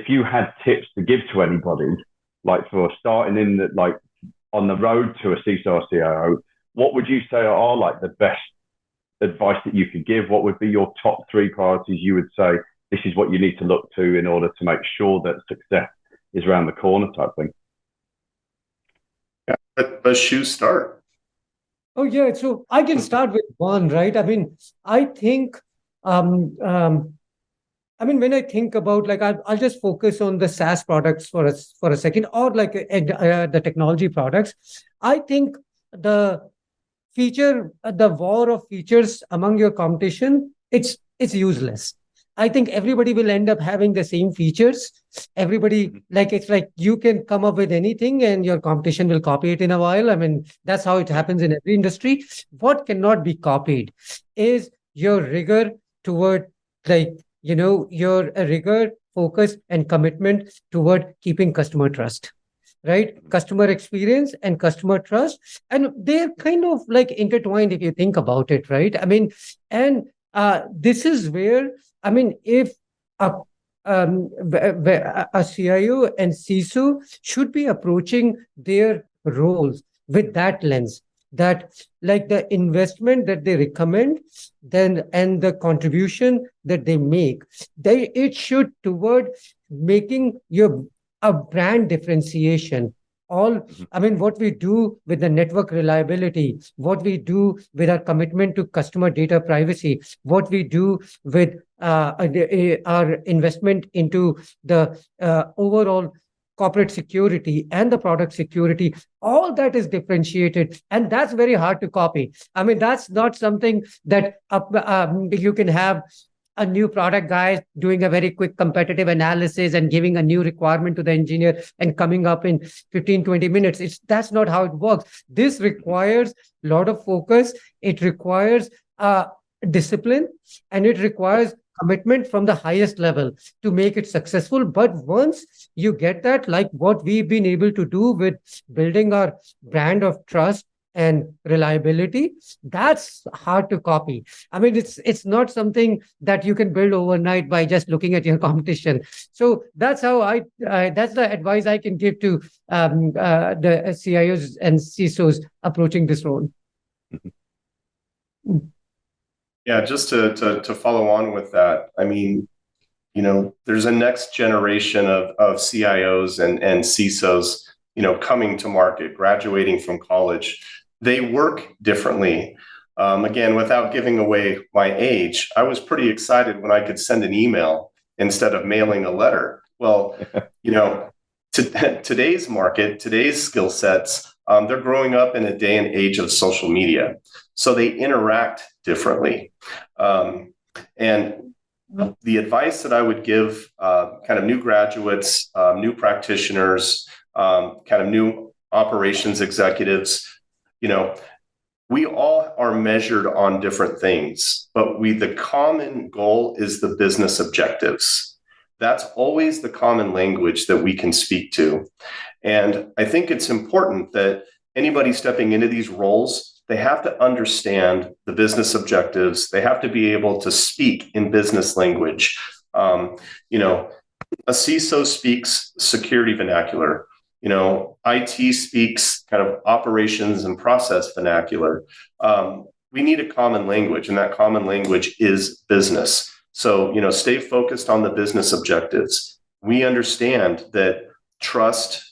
if you had tips to give to anybody, like for starting in the, like on the road to a CISO or CIO, what would you say are like the best advice that you could give? What would be your top three priorities you would say this is what you need to look to in order to make sure that success is around the corner type thing? Yeah, let's start. Oh yeah, so I can start with one, right? I mean, I think, um, um, I mean, when I think about like, I'll just focus on the SaaS products for a second, or like the technology products. I think the the war of features among your competition, it's useless. I think everybody will end up having the same features. Everybody, like, it's like you can come up with anything and your competition will copy it in a while. I mean, that's how it happens in every industry. What cannot be copied is your rigor toward, like, your rigor, focus, and commitment toward keeping customer trust, right? Customer experience and customer trust, and they're kind of like intertwined if you think about it, right? I mean, and this is where, I mean, if a a CIO and CISO should be approaching their roles with that lens, that like the investment that they recommend, then, and the contribution that they make, it should toward making your a brand differentiation. All, I mean, what we do with the network reliability, what we do with our commitment to customer data privacy, what we do with our investment into the overall corporate security and the product security, all that is differentiated, and that's very hard to copy. I mean, that's not something that you can have a new product guy doing a very quick competitive analysis and giving a new requirement to the engineer and coming up in 15-20 minutes. That's not how it works. This requires a lot of focus. It requires discipline, and it requires commitment from the highest level to make it successful. But once you get that, like what we've been able to do with building our brand of trust and reliability, that's hard to copy. I mean, it's not something that you can build overnight by just looking at your competition. So that's how that's the advice I can give to the CIOs and CISOs approaching this role. Yeah, just to follow on with that, I mean, there's a next generation of CIOs and CISOs, coming to market, graduating from college. They work differently. Again, without giving away my age, I was pretty excited when I could send an email instead of mailing a letter. Well, today's market, today's skill sets, they're growing up in a day and age of social media. So they interact differently. And the advice that I would give kind of new graduates, new practitioners, kind of new operations executives, we all are measured on different things, but the common goal is the business objectives. That's always the common language that we can speak to. And I think it's important that anybody stepping into these roles, they have to understand the business objectives. They have to be able to speak in business language. A CISO speaks security vernacular. IT speaks kind of operations and process vernacular. We need a common language, and that common language is business. So, stay focused on the business objectives. We understand that trust,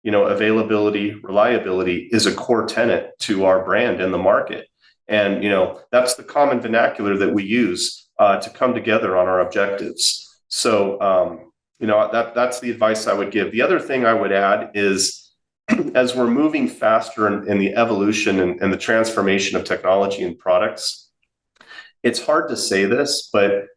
availability, reliability is a core tenet to our brand in the market. And, that's the common vernacular that we use to come together on our objectives. So, that's the advice I would give. The other thing I would add is, as we're moving faster in the evolution and the transformation of technology and products, it's hard to say this, but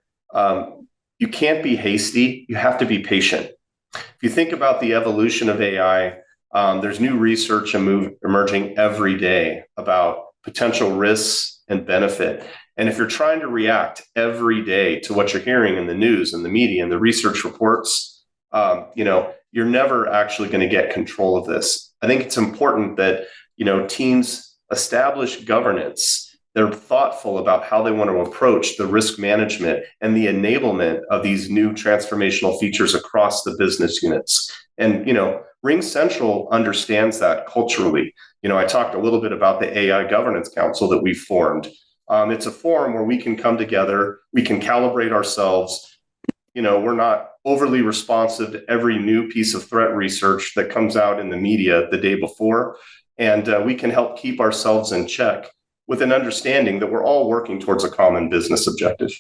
you can't be hasty. You have to be patient. If you think about the evolution of AI, there's new research emerging every day about potential risks and benefit. And if you're trying to react every day to what you're hearing in the news and the media and the research reports, you're never actually going to get control of this. I think it's important that, teams establish governance They're thoughtful about how they want to approach the risk management and the enablement of these new transformational features across the business units. And, RingCentral understands that culturally. I talked a little bit about the AI Governance Council that we formed. It's a forum where we can come together, we can calibrate ourselves. We're not overly responsive to every new piece of threat research that comes out in the media the day before. And we can help keep ourselves in check with an understanding that we're all working towards a common business objective.